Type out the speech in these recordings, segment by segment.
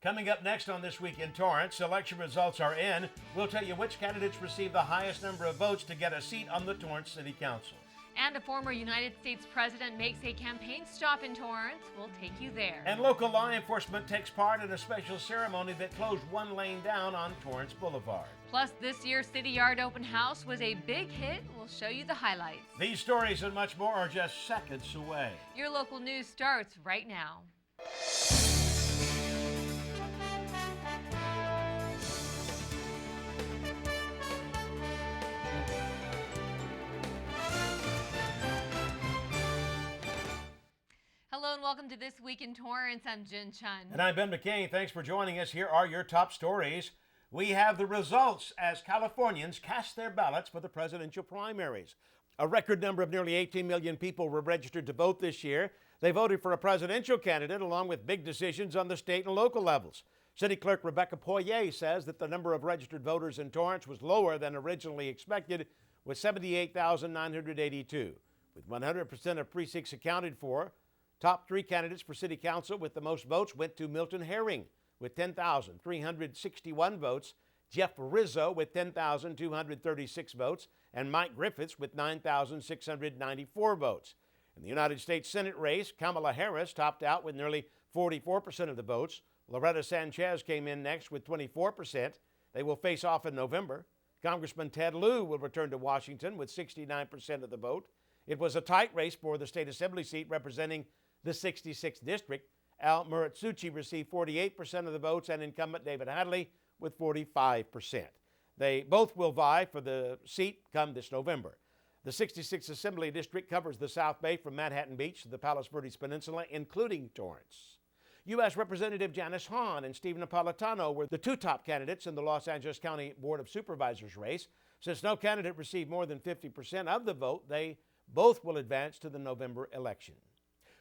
Coming up next on This Week in Torrance, election results are in. We'll tell you which candidates received the highest number of votes to get a seat on the Torrance City Council. And a former United States president makes a campaign stop in Torrance. We'll take you there. And local law enforcement takes part in a special ceremony that closed one lane down on Torrance Boulevard. Plus, this year's City Yard Open House was a big hit. We'll show you the highlights. These stories and much more are just seconds away. Your local news starts right now. Hello and welcome to This Week in Torrance. I'm Jin Chun. And I'm Ben McCain. Thanks for joining us. Here are your top stories. We have the results as Californians cast their ballots for the presidential primaries. A record number of nearly 18 million people were registered to vote this year. They voted for a presidential candidate along with big decisions on the state and local levels. City Clerk Rebecca Poirier says that the number of registered voters in Torrance was lower than originally expected, with 78,982. With 100% of precincts accounted for, top three candidates for City Council with the most votes went to Milton Herring with 10,361 votes, Jeff Rizzo with 10,236 votes, and Mike Griffiths with 9,694 votes. In the United States Senate race, Kamala Harris topped out with nearly 44% of the votes. Loretta Sanchez came in next with 24%. They will face off in November. Congressman Ted Lieu will return to Washington with 69% of the vote. It was a tight race for the state assembly seat representing the 66th district. Al Muratsuchi received 48% of the votes, and incumbent David Hadley with 45%. They both will vie for the seat come this November. The 66th Assembly District covers the South Bay from Manhattan Beach to the Palos Verdes Peninsula, including Torrance. U.S. Representative Janice Hahn and Steve Napolitano were the two top candidates in the Los Angeles County Board of Supervisors race. Since no candidate received more than 50% of the vote, they both will advance to the November election.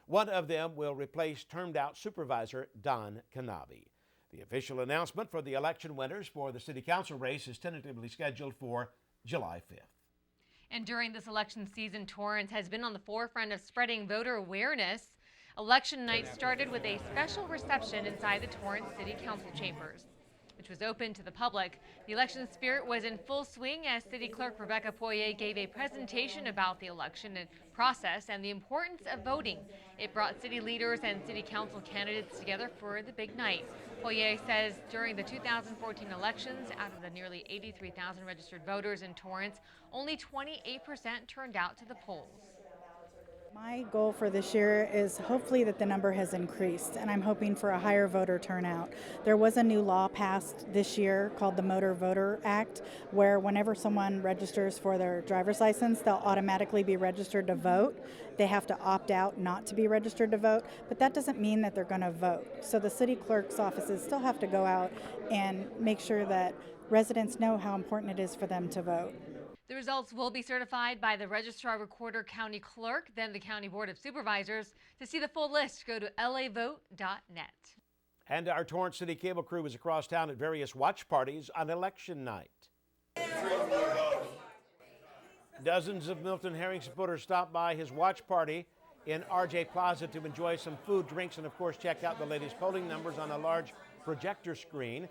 One of them will replace termed-out Supervisor Don Canavi. The official announcement for the election winners for the City Council race is tentatively scheduled for July 5th. And during this election season, Torrance has been on the forefront of spreading voter awareness. Election night started with a special reception inside the Torrance City Council chambers, which was open to the public. The election spirit was in full swing as City Clerk Rebecca Poirier gave a presentation about the election and process and the importance of voting. It brought city leaders and city council candidates together for the big night. Poirier says during the 2014 elections, out of the nearly 83,000 registered voters in Torrance, only 28% turned out to the polls. My goal for this year is hopefully that the number has increased, and I'm hoping for a higher voter turnout. There was a new law passed this year called the Motor Voter Act, where whenever someone registers for their driver's license, they'll automatically be registered to vote. They have to opt out not to be registered to vote, but that doesn't mean that they're going to vote. So the city clerk's offices still have to go out and make sure that residents know how important it is for them to vote. The results will be certified by the Registrar Recorder County Clerk, then the County Board of Supervisors. To see the full list, go to lavote.net. And our Torrance City Cable crew is across town at various watch parties on election night. Dozens of Milton Herring supporters stopped by his watch party in RJ Plaza to enjoy some food, drinks, and of course check out the latest polling numbers on a large projector screen.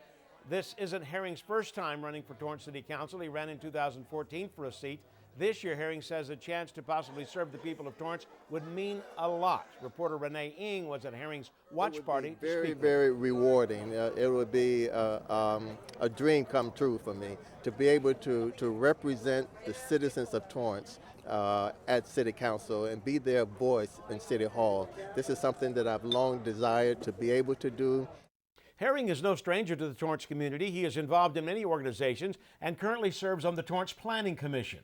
This isn't Herring's first time running for Torrance City Council. He ran in 2014 for a seat. This year, Herring says a chance to possibly serve the people of Torrance would mean a lot. Reporter Renee Ng was at Herring's watch party. Very rewarding. It would be a dream come true for me to be able to represent the citizens of Torrance at City Council and be their voice in City Hall. This is something that I've long desired to be able to do. Herring is no stranger to the Torrance community. He is involved in many organizations and currently serves on the Torrance Planning Commission.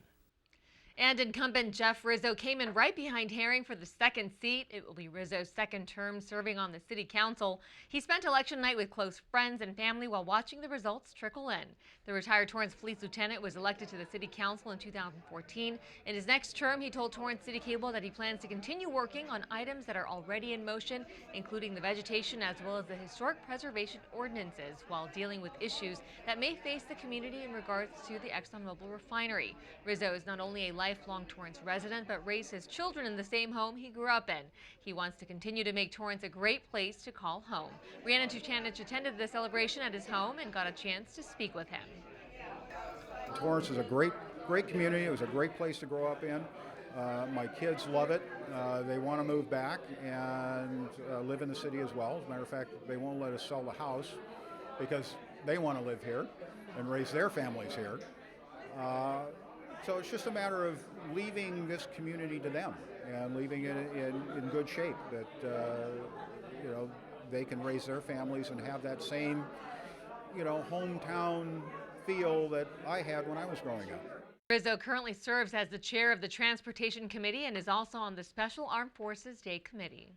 And incumbent Jeff Rizzo came in right behind Herring for the second seat. It will be Rizzo's second term serving on the city council. He spent election night with close friends and family while watching the results trickle in. The retired Torrance police lieutenant was elected to the city council in 2014. In his next term, he told Torrance CitiCABLE that he plans to continue working on items that are already in motion, including the vegetation as well as the historic preservation ordinances, while dealing with issues that may face the community in regards to the ExxonMobil refinery. Rizzo is not only a lifelong Torrance resident, but raised his children in the same home he grew up in. He wants to continue to make Torrance a great place to call home. Rhiannon Tuchanich attended the celebration at his home and got a chance to speak with him. Torrance is a great community. It was a great place to grow up in. My kids love it. They want to move back and live in the city as well. As a matter of fact, they won't let us sell the house because they want to live here and raise their families here. So it's just a matter of leaving this community to them and leaving it in good shape that they can raise their families and have that same hometown feel that I had when I was growing up. Rizzo currently serves as the chair of the Transportation Committee and is also on the Special Armed Forces Day Committee.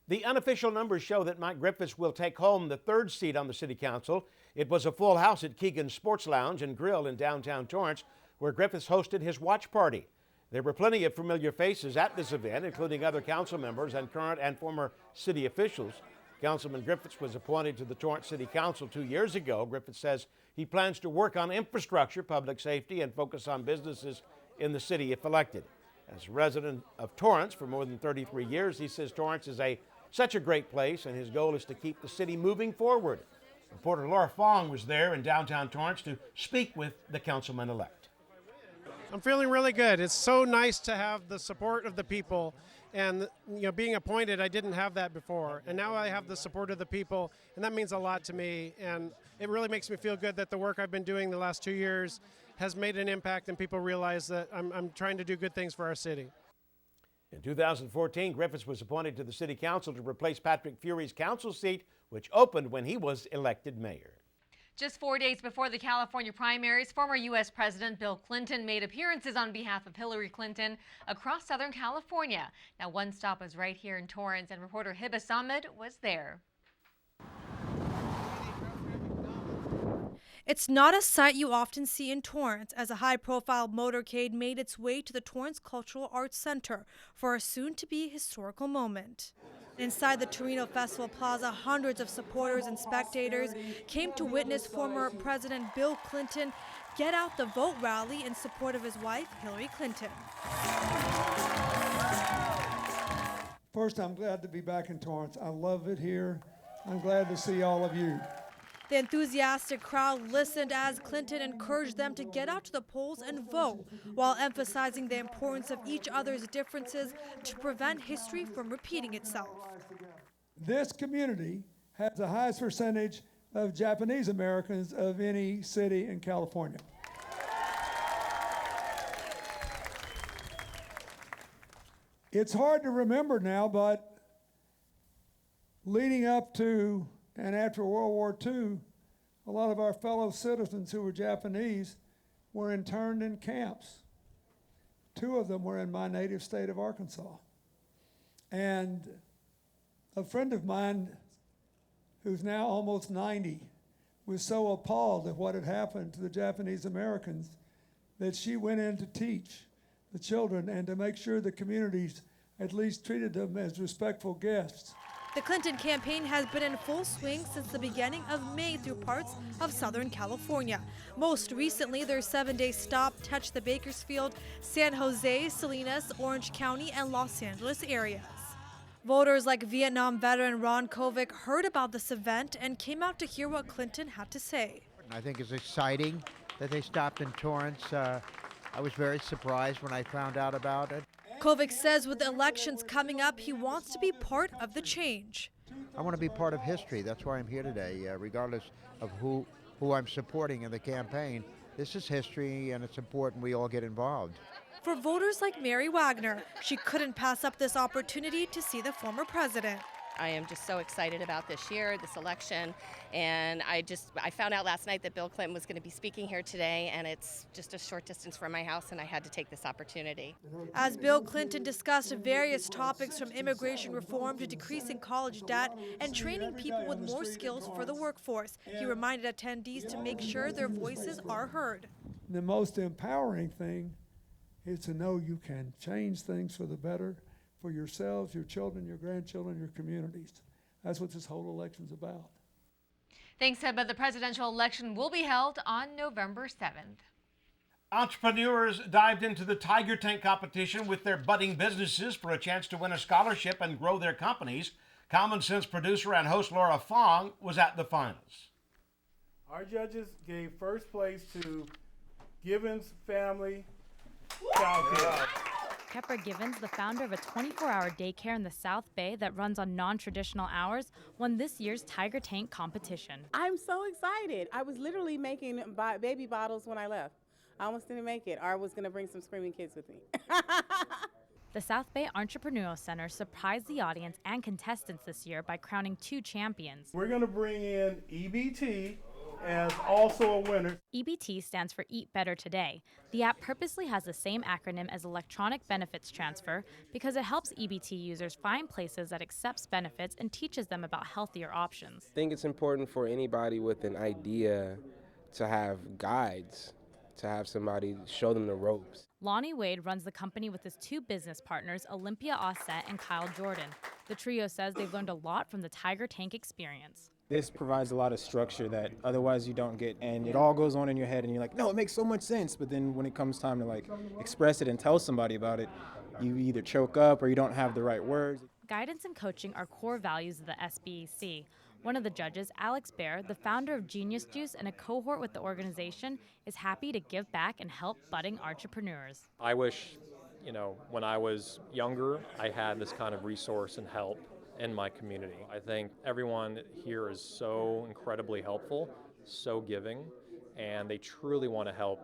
The unofficial numbers show that Mike Griffiths will take home the third seat on the City Council. It was a full house at Keegan's Sports Lounge and Grill in downtown Torrance, where Griffiths hosted his watch party. There were plenty of familiar faces at this event, including other council members and current and former city officials. Councilman Griffiths was appointed to the Torrance City Council 2 years ago. Griffiths says he plans to work on infrastructure, public safety, and focus on businesses in the city if elected. As a resident of Torrance for more than 33 years, he says Torrance is such a great place, and his goal is to keep the city moving forward. Reporter Laura Fong was there in downtown Torrance to speak with the councilman-elect. I'm feeling really good. It's so nice to have the support of the people. And being appointed, I didn't have that before. And now I have the support of the people, and that means a lot to me. And it really makes me feel good that the work I've been doing the last 2 years has made an impact, and people realize that I'm trying to do good things for our city. In 2014, Griffiths was appointed to the City Council to replace Patrick Fury's council seat, which opened when he was elected mayor. Just 4 days before the California primaries, former U.S. President Bill Clinton made appearances on behalf of Hillary Clinton across Southern California. Now, one stop was right here in Torrance, and reporter Hibas Ahmed was there. It's not a sight you often see in Torrance, as a high-profile motorcade made its way to the Torrance Cultural Arts Center for a soon-to-be historical moment. Inside the Torino Festival Plaza, hundreds of supporters and spectators came to witness former President Bill Clinton get out the vote rally in support of his wife, Hillary Clinton. First, I'm glad to be back in Torrance. I love it here. I'm glad to see all of you. The enthusiastic crowd listened as Clinton encouraged them to get out to the polls and vote, while emphasizing the importance of each other's differences to prevent history from repeating itself. This community has the highest percentage of Japanese Americans of any city in California. It's hard to remember now, but leading up to and after World War II, a lot of our fellow citizens who were Japanese were interned in camps. 2 of them were in my native state of Arkansas. And a friend of mine, who's now almost 90, was so appalled at what had happened to the Japanese Americans that she went in to teach the children and to make sure the communities at least treated them as respectful guests. The Clinton campaign has been in full swing since the beginning of May through parts of Southern California. Most recently, their 7-day stop touched the Bakersfield, San Jose, Salinas, Orange County, and Los Angeles areas. Voters like Vietnam veteran Ron Kovic heard about this event and came out to hear what Clinton had to say. I think it's exciting that they stopped in Torrance. I was very surprised when I found out about it. Kovic says with the elections coming up, he wants to be part of the change. I want to be part of history. That's why I'm here today, regardless of who I'm supporting in the campaign. This is history, and it's important we all get involved. For voters like Mary Wagner, she couldn't pass up this opportunity to see the former president. I am just so excited about this year, this election, and I found out last night that Bill Clinton was going to be speaking here today, and it's just a short distance from my house, and I had to take this opportunity. As Bill Clinton discussed various topics from immigration reform to decreasing college debt and training people with more skills for the workforce, he reminded attendees to make sure their voices are heard. The most empowering thing is to know you can change things for the better for yourselves, your children, your grandchildren, your communities. That's what this whole election's about. Thanks, Heba. The presidential election will be held on November 7th. Entrepreneurs dived into the Tiger Tank competition with their budding businesses for a chance to win a scholarship and grow their companies. Common Sense producer and host Laura Fong was at the finals. Our judges gave first place to Givens Family Childcare. Kepra Givens, the founder of a 24-hour daycare in the South Bay that runs on non-traditional hours, won this year's Tiger Tank competition. I'm so excited. I was literally making baby bottles when I left. I almost didn't make it. I was going to bring some screaming kids with me. The South Bay Entrepreneurial Center surprised the audience and contestants this year by crowning 2 champions. We're going to bring in EBT as also a winner. EBT stands for Eat Better Today. The app purposely has the same acronym as Electronic Benefits Transfer because it helps EBT users find places that accepts benefits and teaches them about healthier options. I think it's important for anybody with an idea to have guides, to have somebody show them the ropes. Lonnie Wade runs the company with his 2 business partners, Olympia Ossett and Kyle Jordan. The trio says they've learned a lot from the Tiger Tank experience. This provides a lot of structure that otherwise you don't get, and it all goes on in your head and you're like, no, it makes so much sense, but then when it comes time to like express it and tell somebody about it, you either choke up or you don't have the right words. Guidance and coaching are core values of the SBEC. One of the judges, Alex Baer, the founder of Genius Juice and a cohort with the organization, is happy to give back and help budding entrepreneurs. I wish, when I was younger, I had this kind of resource and help in my community. I think everyone here is so incredibly helpful, so giving, and they truly want to help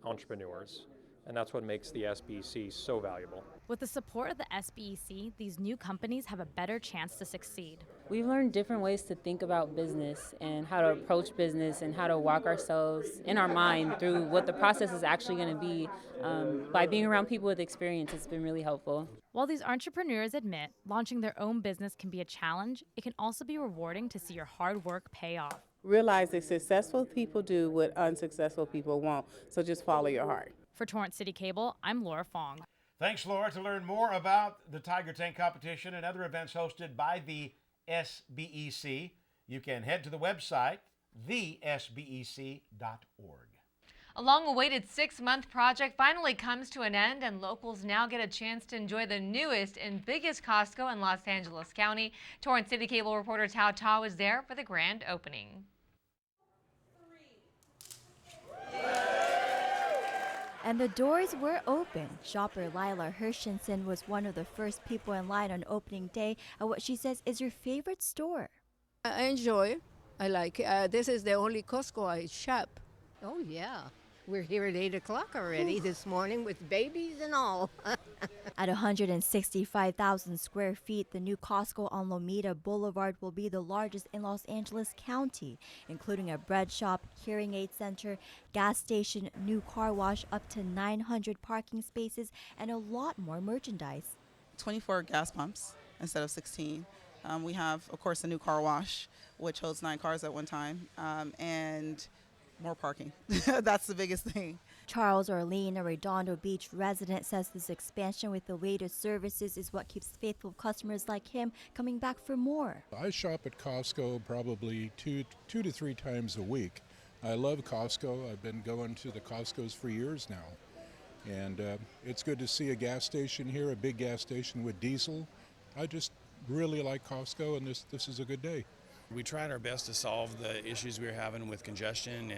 entrepreneurs. And that's what makes the SBEC so valuable. With the support of the SBEC, these new companies have a better chance to succeed. We've learned different ways to think about business and how to approach business and how to walk ourselves in our mind through what the process is actually going to be. By being around people with experience, it's been really helpful. While these entrepreneurs admit launching their own business can be a challenge, it can also be rewarding to see your hard work pay off. Realize that successful people do what unsuccessful people won't, so just follow your heart. For Torrance CitiCABLE, I'm Laura Fong. Thanks, Laura. To learn more about the Tiger Tank competition and other events hosted by the SBEC, you can head to the website, thesbec.org. A long-awaited 6-month project finally comes to an end, and locals now get a chance to enjoy the newest and biggest Costco in Los Angeles County. Torrance CitiCABLE reporter Tao Ta was there for the grand opening. And the doors were open. Shopper Lila Hershenson was one of the first people in line on opening day at what she says is her favorite store. I enjoy. I like it. This is the only Costco I shop. Oh, yeah. We're here at 8 o'clock already this morning with babies and all. At 165,000 square feet, the new Costco on Lomita Boulevard will be the largest in Los Angeles County, including a bread shop, hearing aid center, gas station, new car wash, up to 900 parking spaces, and a lot more merchandise. 24 gas pumps instead of 16. We have, of course, a new car wash, which holds 9 cars at one time, and more parking. That's the biggest thing. Charles Orlean, a Redondo Beach resident, says this expansion with the latest services is what keeps faithful customers like him coming back for more. I shop at Costco probably two to three times a week. I love Costco. I've been going to the Costcos for years now. And it's good to see a gas station here, a big gas station with diesel. I just really like Costco, and this is a good day. We tried our best to solve the issues we were having with congestion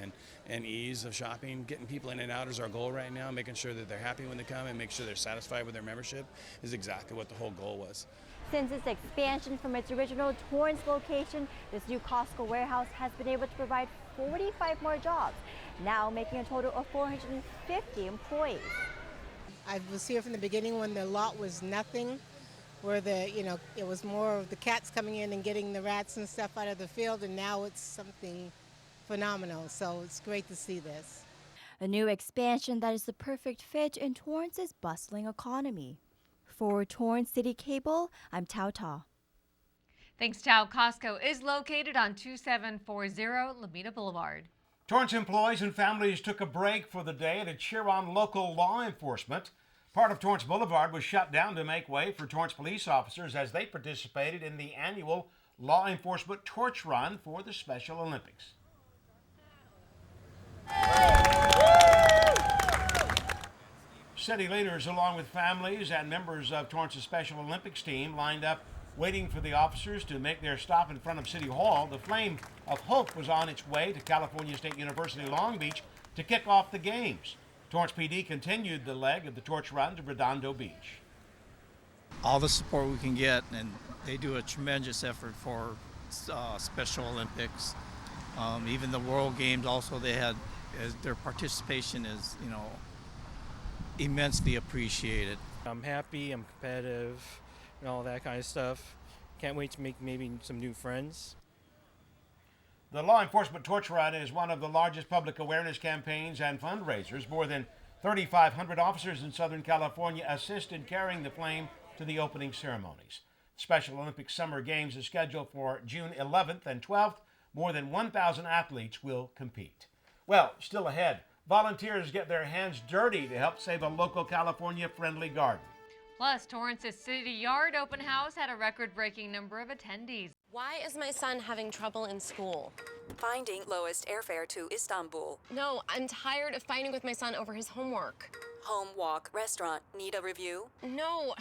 and ease of shopping. Getting people in and out is our goal right now. Making sure that they're happy when they come and make sure they're satisfied with their membership is exactly what the whole goal was. Since its expansion from its original Torrance location, this new Costco warehouse has been able to provide 45 more jobs, now making a total of 450 employees. I was here from the beginning when the lot was nothing, where it was more of the cats coming in and getting the rats and stuff out of the field, and now it's something phenomenal. So it's great to see this. A new expansion that is the perfect fit in Torrance's bustling economy. For Torrance CitiCABLE, I'm Tao Ta. Thanks, Tao. Costco is located on 2740 Lomita Boulevard. Torrance employees and families took a break for the day to cheer on local law enforcement. Part of Torrance Boulevard was shut down to make way for Torrance police officers as they participated in the annual Law Enforcement Torch Run for the Special Olympics. City leaders, along with families and members of Torrance's Special Olympics team, lined up waiting for the officers to make their stop in front of City Hall. The Flame of Hope was on its way to California State University Long Beach to kick off the games. Torrance PD continued the leg of the torch run to Redondo Beach. All the support we can get, and they do a tremendous effort for Special Olympics. Even the World Games also, they had, their participation is, immensely appreciated. I'm happy, I'm competitive, and all that kind of stuff. Can't wait to make maybe some new friends. The Law Enforcement Torch Run is one of the largest public awareness campaigns and fundraisers. More than 3,500 officers in Southern California assist in carrying the flame to the opening ceremonies. Special Olympics Summer Games is scheduled for June 11th and 12th. More than 1,000 athletes will compete. Well, still ahead, volunteers get their hands dirty to help save a local California-friendly garden. Plus, Torrance's City Yard Open House had a record-breaking number of attendees. Why is my son having trouble in school? Finding lowest airfare to Istanbul. No, I'm tired of fighting with my son over his homework. Home, walk, restaurant. Need a review? No.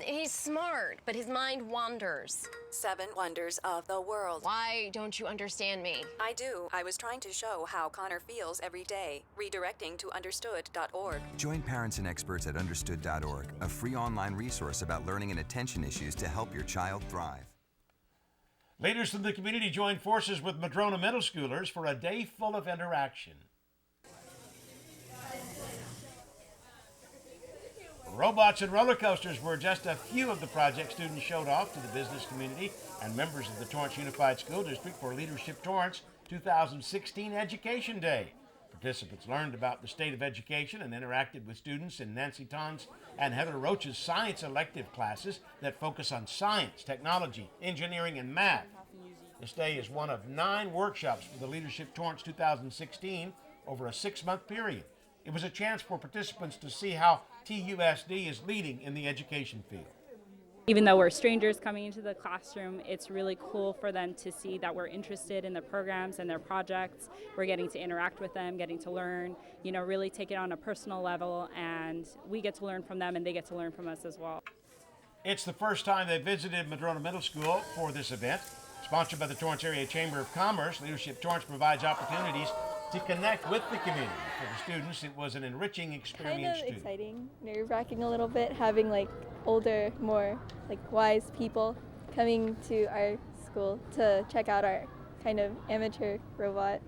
He's smart, but his mind wanders. 7 wonders of the world. Why don't you understand me? I do. I was trying to show how Connor feels every day. Redirecting to understood.org. Join parents and experts at understood.org, a free online resource about learning and attention issues to help your child thrive. Leaders from the community joined forces with Madrona middle schoolers for a day full of interaction. Robots and roller coasters were just a few of the projects students showed off to the business community and members of the Torrance Unified School District for Leadership Torrance 2016 Education Day. Participants learned about the state of education and interacted with students in Nancy Ton's and Heather Roach's science elective classes that focus on science, technology, engineering, and math. This day is one of 9 workshops for the Leadership Torrance 2016 over a 6-month period. It was a chance for participants to see how TUSD is leading in the education field. Even though we're strangers coming into the classroom, it's really cool for them to see that we're interested in the programs and their projects. We're getting to interact with them, getting to learn, really take it on a personal level, and we get to learn from them and they get to learn from us as well. It's the first time they visited Madrona Middle School for this event. Sponsored by the Torrance Area Chamber of Commerce, Leadership Torrance provides opportunities to connect with the community. For the students, it was an enriching experience Kind of exciting, nerve-wracking a little bit, having older, more wise people coming to our school to check out our kind of amateur robot.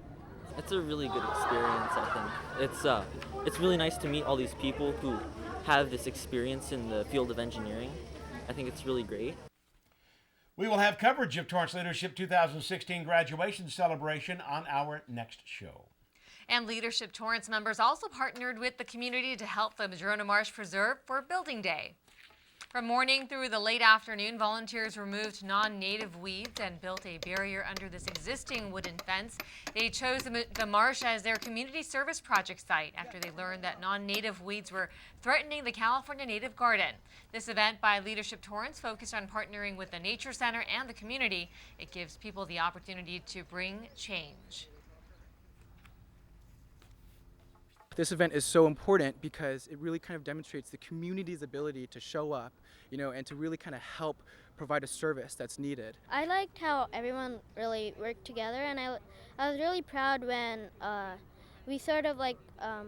It's a really good experience, I think. It's really nice to meet all these people who have this experience in the field of engineering. I think it's really great. We will have coverage of Torrance Leadership 2016 graduation celebration on our next show. And Leadership Torrance members also partnered with the community to help the Madrona Marsh Preserve for Building Day. From morning through the late afternoon, volunteers removed non-native weeds and built a barrier under this existing wooden fence. They chose the marsh as their community service project site after they learned that non-native weeds were threatening the California native garden. This event by Leadership Torrance focused on partnering with the Nature Center and the community. It gives people the opportunity to bring change. This event is so important because it really kind of demonstrates the community's ability to show up, and to really kind of help provide a service that's needed. I liked how everyone really worked together, and I was really proud when we sort of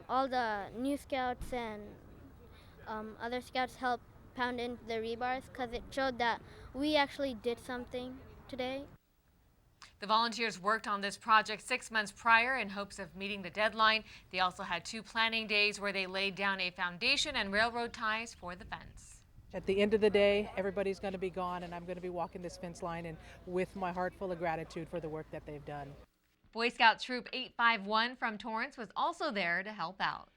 all the new scouts and other scouts helped pound into the rebars, because it showed that we actually did something today. The volunteers worked on this project 6 months prior in hopes of meeting the deadline. They also had 2 planning days where they laid down a foundation and railroad ties for the fence. At the end of the day, everybody's going to be gone, and I'm going to be walking this fence line and with my heart full of gratitude for the work that they've done. Boy Scout Troop 851 from Torrance was also there to help out.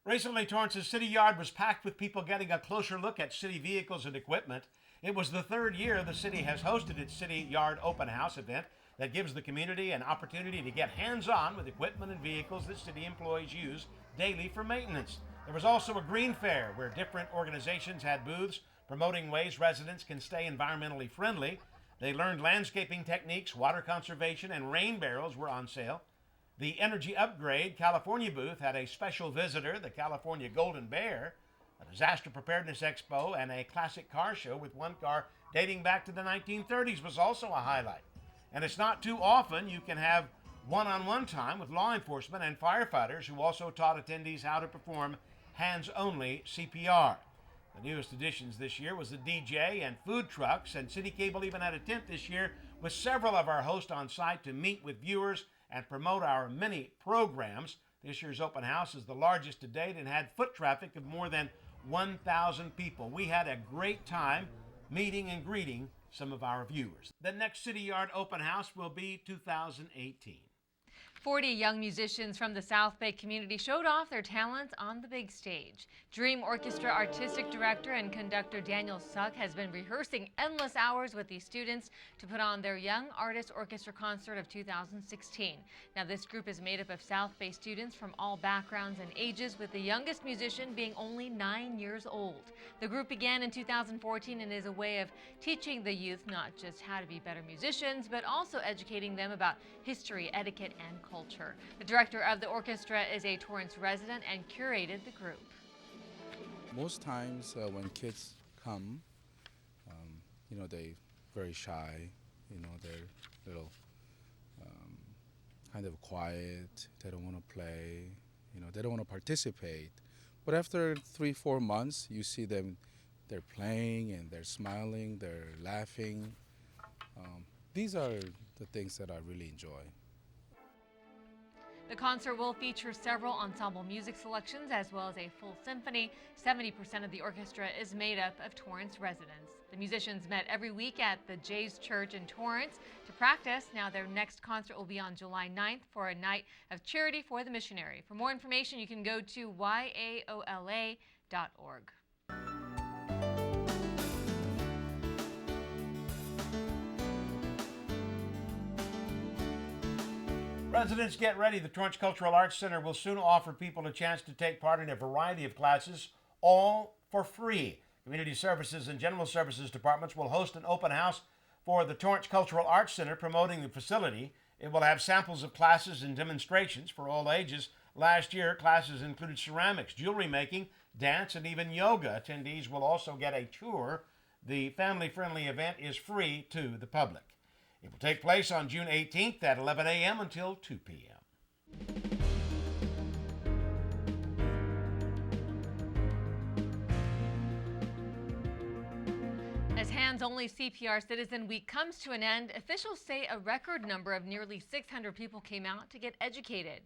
Recently, Torrance's City Yard was packed with people getting a closer look at city vehicles and equipment. It was the 3rd year the city has hosted its City Yard Open House event that gives the community an opportunity to get hands-on with equipment and vehicles that city employees use daily for maintenance. There was also a green fair where different organizations had booths promoting ways residents can stay environmentally friendly. They learned landscaping techniques, water conservation, and rain barrels were on sale. The Energy Upgrade California booth had a special visitor, the California Golden Bear, a disaster preparedness expo, and a classic car show with one car dating back to the 1930s was also a highlight. And it's not too often you can have one-on-one time with law enforcement and firefighters who also taught attendees how to perform hands-only CPR. The newest additions this year was the DJ and food trucks, and CitiCABLE even had a tent this year with several of our hosts on site to meet with viewers and promote our many programs. This year's open house is the largest to date and had foot traffic of more than 1,000 people. We had a great time meeting and greeting some of our viewers. The next City Yard open house will be 2018. 40 young musicians from the South Bay community showed off their talents on the big stage. Dream Orchestra Artistic Director and Conductor Daniel Suck has been rehearsing endless hours with these students to put on their Young Artist Orchestra Concert of 2016. Now, this group is made up of South Bay students from all backgrounds and ages, with the youngest musician being only 9 years old. The group began in 2014 and is a way of teaching the youth not just how to be better musicians, but also educating them about history, etiquette, and culture. The director of the orchestra is a Torrance resident and curated the group. Most times when kids come, they're very shy, they're little kind of quiet, they don't want to play, they don't want to participate. But after 3-4 months, you see them, they're playing and they're smiling, they're laughing. These are the things that I really enjoy. The concert will feature several ensemble music selections as well as a full symphony. 70% of the orchestra is made up of Torrance residents. The musicians met every week at the Jay's Church in Torrance to practice. Now their next concert will be on July 9th for a night of charity for the missionary. For more information, you can go to yaola.org. Residents, get ready. The Torrance Cultural Arts Center will soon offer people a chance to take part in a variety of classes, all for free. Community Services and General Services departments will host an open house for the Torrance Cultural Arts Center promoting the facility. It will have samples of classes and demonstrations for all ages. Last year, classes included ceramics, jewelry making, dance, and even yoga. Attendees will also get a tour. The family-friendly event is free to the public. It will take place on June 18th at 11 a.m. until 2 p.m. As Hands-Only CPR Citizen Week comes to an end, officials say a record number of nearly 600 people came out to get educated.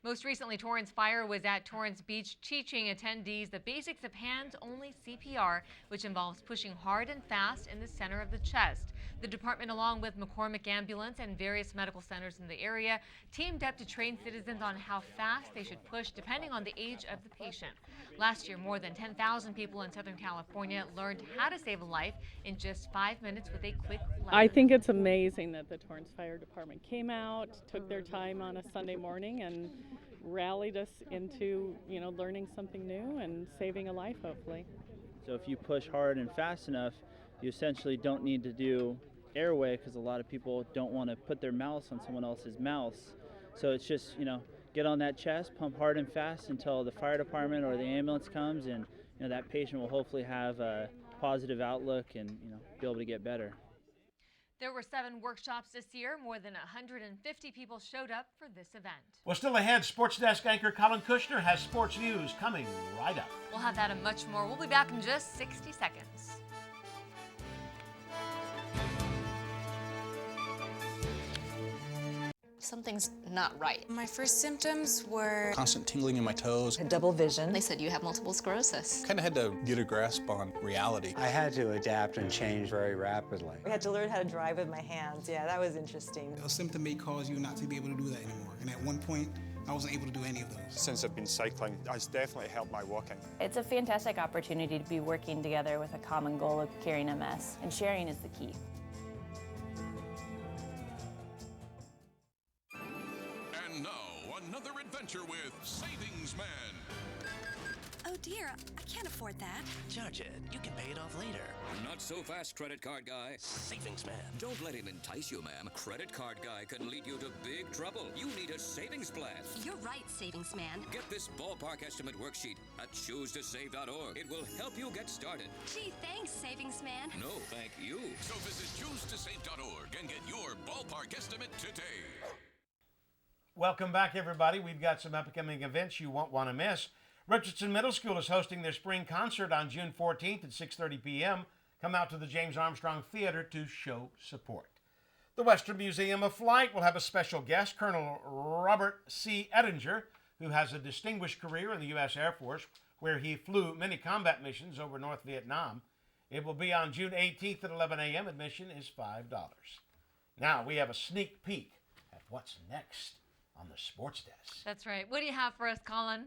Most recently, Torrance Fire was at Torrance Beach teaching attendees the basics of hands-only CPR, which involves pushing hard and fast in the center of the chest. The department, along with McCormick Ambulance and various medical centers in the area, teamed up to train citizens on how fast they should push depending on the age of the patient. Last year, more than 10,000 people in Southern California learned how to save a life in just 5 minutes with a quick lever. I think it's amazing that the Torrance Fire Department came out, took their time on a Sunday morning, and rallied us into, learning something new and saving a life, hopefully. So if you push hard and fast enough, you essentially don't need to do airway, because a lot of people don't want to put their mouth on someone else's mouth. So it's just, get on that chest, pump hard and fast until the fire department or the ambulance comes, and that patient will hopefully have a positive outlook and be able to get better. There were 7 workshops this year. More than 150 people showed up for this event. Well, still ahead, Sports Desk anchor Colin Kushner has sports news coming right up. We'll have that and much more. We'll be back in just 60 seconds. Something's not right. My first symptoms were constant tingling in my toes. double vision. They said you have multiple sclerosis. Kind of had to get a grasp on reality. I had to adapt and change very rapidly. I had to learn how to drive with my hands. Yeah, that was interesting. A symptom may cause you not to be able to do that anymore. And at one point, I wasn't able to do any of those. Since I've been cycling, it's definitely helped my walking. It's a fantastic opportunity to be working together with a common goal of curing MS, and sharing is the key. And now, another adventure with Savings Man. Oh dear, I can't afford that. Charge it. You can pay it off later. Not so fast, credit card guy. Savings man. Don't let him entice you, ma'am. Credit card guy can lead you to big trouble. You need a savings plan. You're right, savings man. Get this ballpark estimate worksheet at choosetosave.org. It will help you get started. Gee, thanks, savings man. No, thank you. So visit choosetosave.org and get your ballpark estimate today. Welcome back, everybody. We've got some upcoming events you won't want to miss. Richardson Middle School is hosting their spring concert on June 14th at 6:30 p.m. Come out to the James Armstrong Theater to show support. The Western Museum of Flight will have a special guest, Colonel Robert C. Ettinger, who has a distinguished career in the U.S. Air Force, where he flew many combat missions over North Vietnam. It will be on June 18th at 11 a.m. Admission is $5. Now we have a sneak peek at what's next on the sports desk. That's right. What do you have for us, Colin?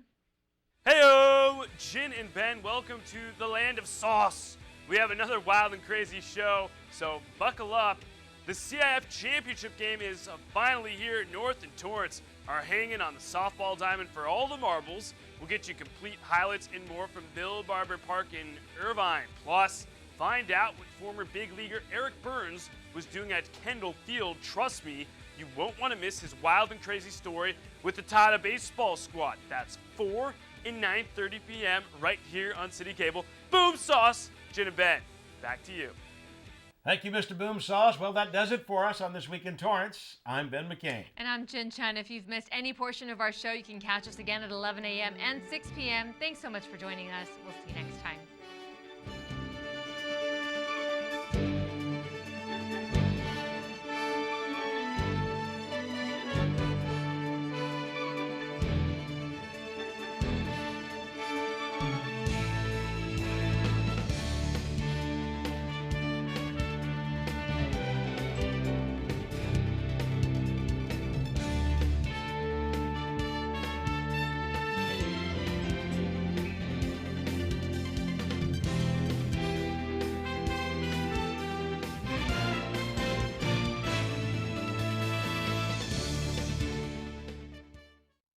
Heyo! Jin and Ben, welcome to the land of sauce. We have another wild and crazy show, so buckle up. The CIF Championship game is finally here at North and Torrance are hanging on the softball diamond for all the marbles. We'll get you complete highlights and more from Bill Barber Park in Irvine. Plus, find out what former big leaguer Eric Burns was doing at Kendall Field. Trust me, you won't want to miss his wild and crazy story with the Tata Baseball Squad. That's 4 and 9:30 p.m. right here on CitiCABLE. Boom sauce, Jin and Ben. Back to you. Thank you, Mr. Boom Sauce. Well, that does it for us on This Week in Torrance. I'm Ben McCain. And I'm Jin Chun. If you've missed any portion of our show, you can catch us again at 11 a.m. and 6 p.m. Thanks so much for joining us. We'll see you next time.